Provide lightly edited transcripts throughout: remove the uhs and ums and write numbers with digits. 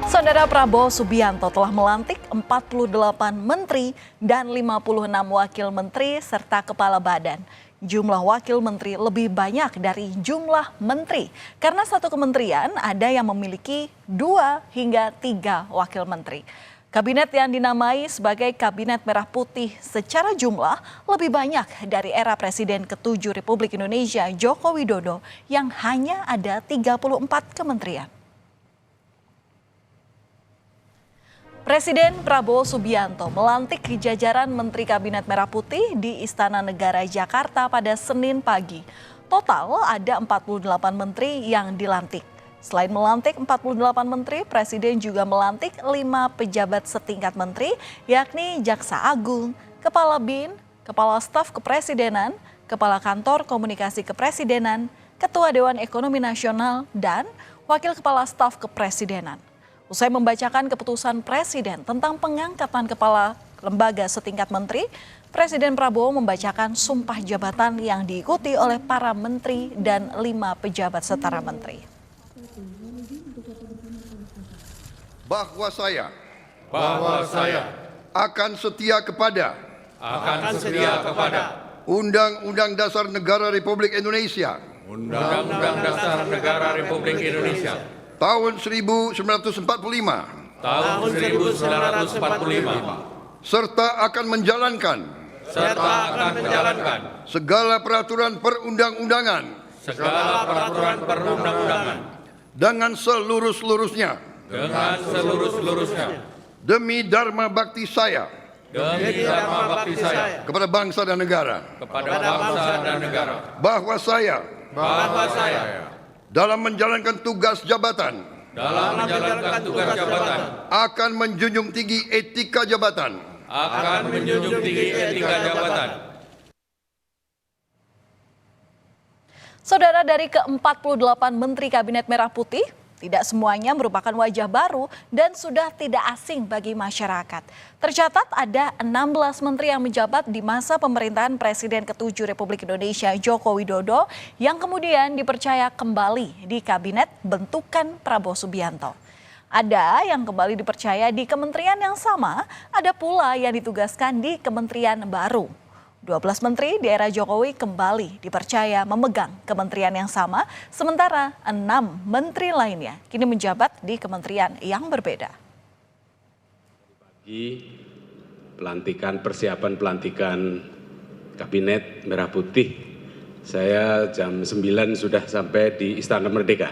Saudara Prabowo Subianto telah melantik 48 menteri dan 56 wakil menteri serta kepala badan. Jumlah wakil menteri lebih banyak dari jumlah menteri karena satu kementerian ada yang memiliki 2 hingga 3 wakil menteri. Kabinet yang dinamai sebagai Kabinet Merah Putih secara jumlah lebih banyak dari era Presiden ke-7 Republik Indonesia Joko Widodo yang hanya ada 34 kementerian. Presiden Prabowo Subianto melantik jajaran Menteri Kabinet Merah Putih di Istana Negara Jakarta pada Senin pagi. Total ada 48 menteri yang dilantik. Selain melantik 48 menteri, Presiden juga melantik 5 pejabat setingkat menteri, yakni Jaksa Agung, Kepala BIN, Kepala Staf Kepresidenan, Kepala Kantor Komunikasi Kepresidenan, Ketua Dewan Ekonomi Nasional, dan Wakil Kepala Staf Kepresidenan. Usai membacakan keputusan Presiden tentang pengangkatan kepala lembaga setingkat menteri, Presiden Prabowo membacakan sumpah jabatan yang diikuti oleh para menteri dan 5 pejabat setara menteri. Bahwa saya akan setia kepada Undang-Undang Dasar Negara Republik Indonesia Undang-Undang Dasar Negara Republik Indonesia tahun 1945 serta akan menjalankan segala peraturan perundang-undangan dengan seluruh-seluruhnya demi dharma bakti saya kepada bangsa dan negara. Bahwa saya dalam menjalankan tugas jabatan akan menjunjung tinggi etika jabatan. Saudara, dari ke-48 Menteri Kabinet Merah Putih, tidak semuanya merupakan wajah baru dan sudah tidak asing bagi masyarakat. Tercatat ada 16 menteri yang menjabat di masa pemerintahan Presiden ke-7 Republik Indonesia Joko Widodo yang kemudian dipercaya kembali di Kabinet bentukan Prabowo Subianto. Ada yang kembali dipercaya di kementerian yang sama, ada pula yang ditugaskan di kementerian baru. 12 menteri di era Jokowi kembali dipercaya memegang kementerian yang sama, sementara 6 menteri lainnya kini menjabat di kementerian yang berbeda. Persiapan pelantikan Kabinet Merah Putih, saya jam 9 sudah sampai di Istana Merdeka.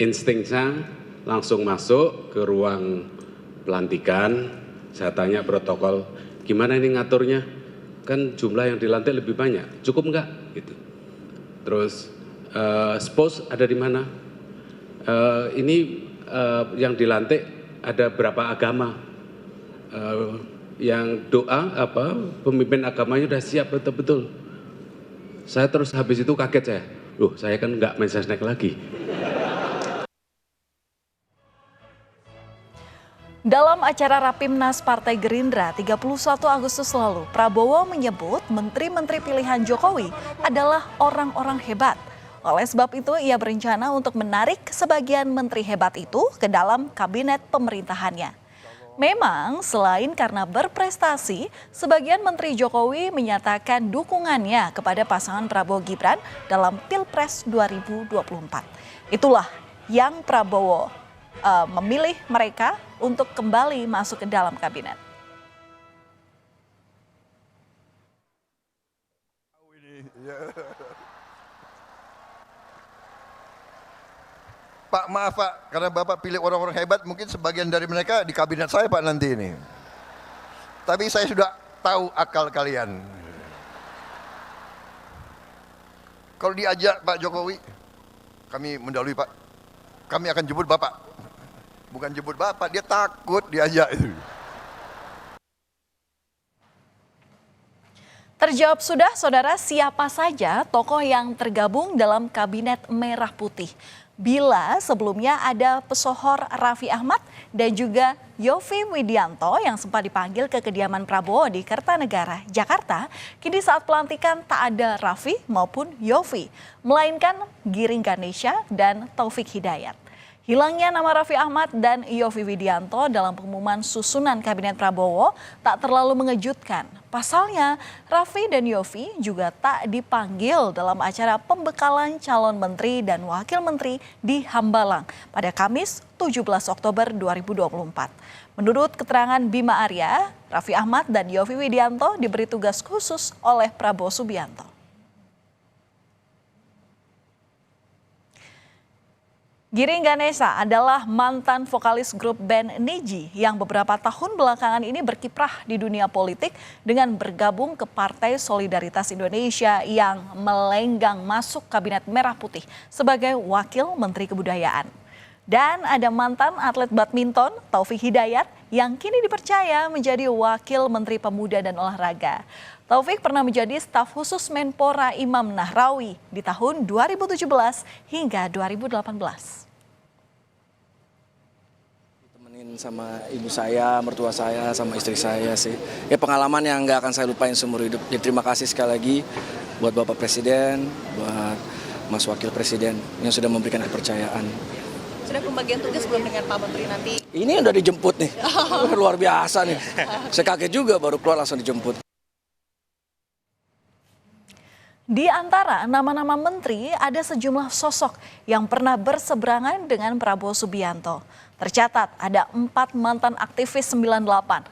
Instingnya langsung masuk ke ruang pelantikan, saya tanya protokol, gimana ini ngaturnya? Kan jumlah yang dilantik lebih banyak, cukup enggak? Gitu. Terus spos ada di mana? Yang dilantik ada berapa agama? Yang doa pemimpin agamanya sudah siap betul-betul. Saya terus habis itu kaget saya. Loh, saya kan enggak main sesnek lagi. Dalam acara Rapimnas Partai Gerindra 31 Agustus lalu, Prabowo menyebut menteri-menteri pilihan Jokowi adalah orang-orang hebat. Oleh sebab itu, ia berencana untuk menarik sebagian menteri hebat itu ke dalam kabinet pemerintahannya. Memang selain karena berprestasi, sebagian menteri Jokowi menyatakan dukungannya kepada pasangan Prabowo Gibran dalam Pilpres 2024. Itulah yang Prabowo memilih mereka untuk kembali masuk ke dalam kabinet. Pak, maaf Pak, karena Bapak pilih orang-orang hebat, mungkin sebagian dari mereka di kabinet saya Pak nanti ini. Tapi saya sudah tahu akal kalian. Kalau diajak Pak Jokowi, kami mendahului Pak, kami akan jemput Bapak. Bukan jemput Bapak, dia takut diajak itu. Terjawab sudah, saudara, siapa saja tokoh yang tergabung dalam Kabinet Merah Putih? Bila sebelumnya ada pesohor Raffi Ahmad dan juga Yovie Widianto yang sempat dipanggil ke kediaman Prabowo di Kertanegara, Jakarta, kini saat pelantikan tak ada Raffi maupun Yovie, melainkan Giring Ganesha dan Taufik Hidayat. Hilangnya nama Raffi Ahmad dan Yovie Widianto dalam pengumuman susunan Kabinet Prabowo tak terlalu mengejutkan. Pasalnya, Raffi dan Yovie juga tak dipanggil dalam acara pembekalan calon menteri dan wakil menteri di Hambalang pada Kamis 17 Oktober 2024. Menurut keterangan Bima Arya, Raffi Ahmad dan Yovie Widianto diberi tugas khusus oleh Prabowo Subianto. Giring Ganesa adalah mantan vokalis grup band Nidji yang beberapa tahun belakangan ini berkiprah di dunia politik dengan bergabung ke Partai Solidaritas Indonesia yang melenggang masuk Kabinet Merah Putih sebagai Wakil Menteri Kebudayaan. Dan ada mantan atlet badminton Taufik Hidayat yang kini dipercaya menjadi Wakil Menteri Pemuda dan Olahraga. Taufik pernah menjadi staf khusus Menpora Imam Nahrawi di tahun 2017 hingga 2018. Temenin sama ibu saya, mertua saya, sama istri saya sih. Ya pengalaman yang nggak akan saya lupain seumur hidup. Jadi terima kasih sekali lagi buat Bapak Presiden, buat Mas Wakil Presiden yang sudah memberikan kepercayaan. Sudah pembagian tugas belum dengan Pak Menteri nanti? Ini udah dijemput nih, luar biasa nih. Saya kaget juga baru keluar langsung dijemput. Di antara nama-nama menteri ada sejumlah sosok yang pernah berseberangan dengan Prabowo Subianto. Tercatat ada 4 mantan aktivis 98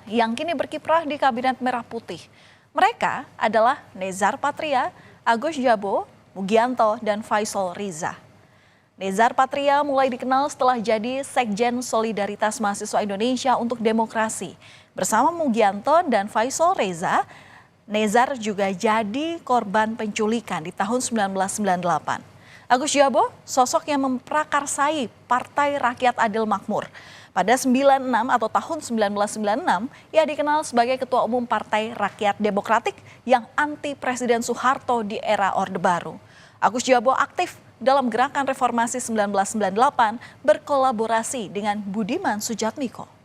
yang kini berkiprah di Kabinet Merah Putih. Mereka adalah Nezar Patria, Agus Jabo, Mugianto, dan Faisal Riza. Nezar Patria mulai dikenal setelah jadi Sekjen Solidaritas Mahasiswa Indonesia untuk Demokrasi. Bersama Mugianto dan Faisal Riza, Nezar juga jadi korban penculikan di tahun 1998. Agus Jabo, sosok yang memprakarsai Partai Rakyat Adil Makmur. Pada 96 atau tahun 1996, ia dikenal sebagai Ketua Umum Partai Rakyat Demokratik yang anti Presiden Soeharto di era Orde Baru. Agus Jabo aktif dalam gerakan reformasi 1998 berkolaborasi dengan Budiman Sujatmiko.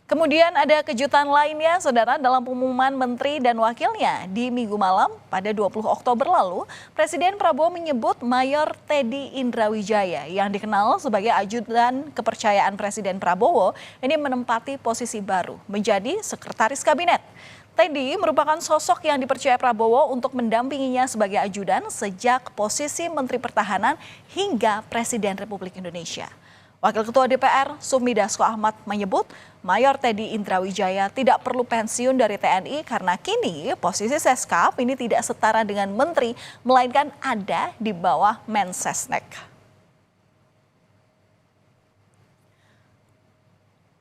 Kemudian ada kejutan lainnya, saudara, dalam pengumuman menteri dan wakilnya di Minggu malam pada 20 Oktober lalu, Presiden Prabowo menyebut Mayor Teddy Indrawijaya yang dikenal sebagai ajudan kepercayaan Presiden Prabowo ini menempati posisi baru menjadi Sekretaris Kabinet. Teddy merupakan sosok yang dipercaya Prabowo untuk mendampinginya sebagai ajudan sejak posisi Menteri Pertahanan hingga Presiden Republik Indonesia. Wakil Ketua DPR Sufmi Dasko Ahmad menyebut Mayor Teddy Indrawijaya tidak perlu pensiun dari TNI karena kini posisi Seskap ini tidak setara dengan menteri, melainkan ada di bawah Mensesnek.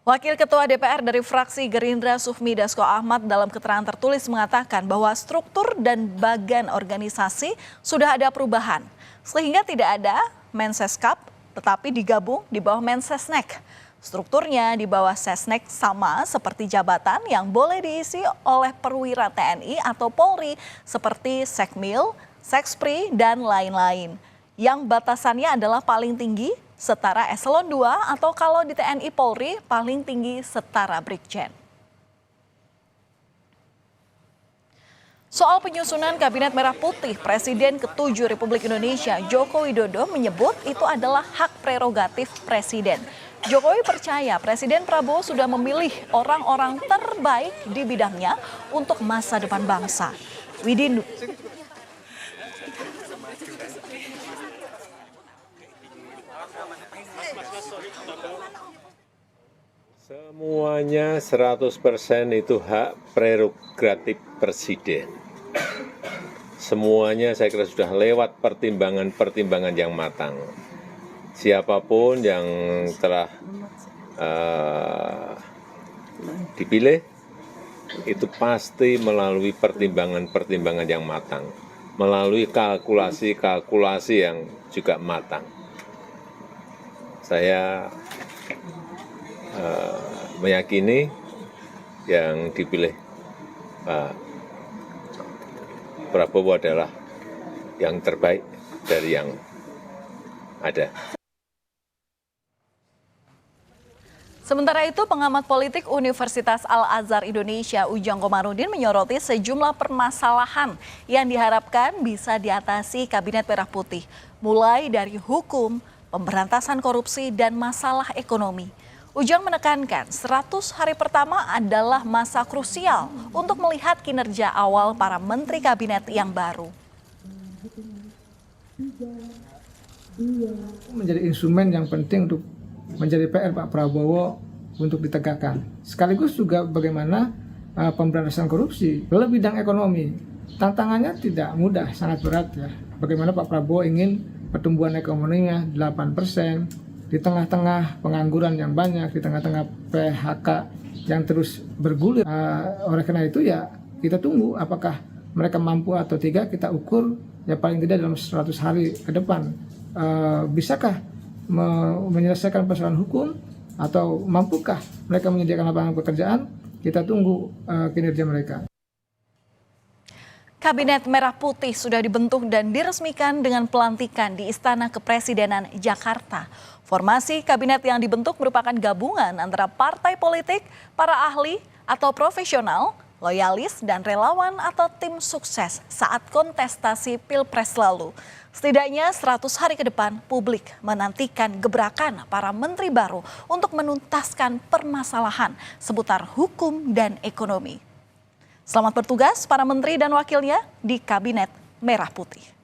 Wakil Ketua DPR dari fraksi Gerindra Sufmi Dasko Ahmad dalam keterangan tertulis mengatakan bahwa struktur dan bagan organisasi sudah ada perubahan, sehingga tidak ada Menseskap tetapi digabung di bawah Mensesnek. Strukturnya di bawah Sesnek sama seperti jabatan yang boleh diisi oleh perwira TNI atau Polri seperti Sekmil, Sekspri, dan lain-lain. Yang batasannya adalah paling tinggi setara eselon 2 atau kalau di TNI Polri paling tinggi setara Brigjen. Soal penyusunan Kabinet Merah Putih, Presiden ke-7 Republik Indonesia Joko Widodo menyebut itu adalah hak prerogatif Presiden. Jokowi percaya Presiden Prabowo sudah memilih orang-orang terbaik di bidangnya untuk masa depan bangsa. Widin. Semuanya 100% itu hak prerogatif Presiden. Semuanya saya kira sudah lewat pertimbangan-pertimbangan yang matang. Siapapun yang telah dipilih itu pasti melalui pertimbangan-pertimbangan yang matang, melalui kalkulasi-kalkulasi yang juga matang. Saya meyakini yang dipilih Pak Prabowo adalah yang terbaik dari yang ada. Sementara itu, pengamat politik Universitas Al-Azhar Indonesia Ujang Komarudin menyoroti sejumlah permasalahan yang diharapkan bisa diatasi Kabinet Merah Putih, mulai dari hukum, pemberantasan korupsi, dan masalah ekonomi. Ujang menekankan 100 hari pertama adalah masa krusial untuk melihat kinerja awal para menteri kabinet yang baru. Menjadi instrumen yang penting untuk menjadi PR Pak Prabowo untuk ditegakkan. Sekaligus juga bagaimana pemberantasan korupsi. Dalam bidang ekonomi, tantangannya tidak mudah, sangat berat ya. Bagaimana Pak Prabowo ingin pertumbuhan ekonominya 8%, di tengah-tengah pengangguran yang banyak, di tengah-tengah PHK yang terus bergulir. Oleh karena itu ya kita tunggu apakah mereka mampu atau tidak, kita ukur ya paling tidak dalam 100 hari ke depan. Bisakah menyelesaikan persoalan hukum atau mampukah mereka menyediakan lapangan pekerjaan? Kita tunggu kinerja mereka. Kabinet Merah Putih sudah dibentuk dan diresmikan dengan pelantikan di Istana Kepresidenan Jakarta. Formasi kabinet yang dibentuk merupakan gabungan antara partai politik, para ahli atau profesional, loyalis, dan relawan atau tim sukses saat kontestasi Pilpres lalu. Setidaknya 100 hari ke depan, publik menantikan gebrakan para menteri baru untuk menuntaskan permasalahan seputar hukum dan ekonomi. Selamat bertugas para menteri dan wakilnya di Kabinet Merah Putih.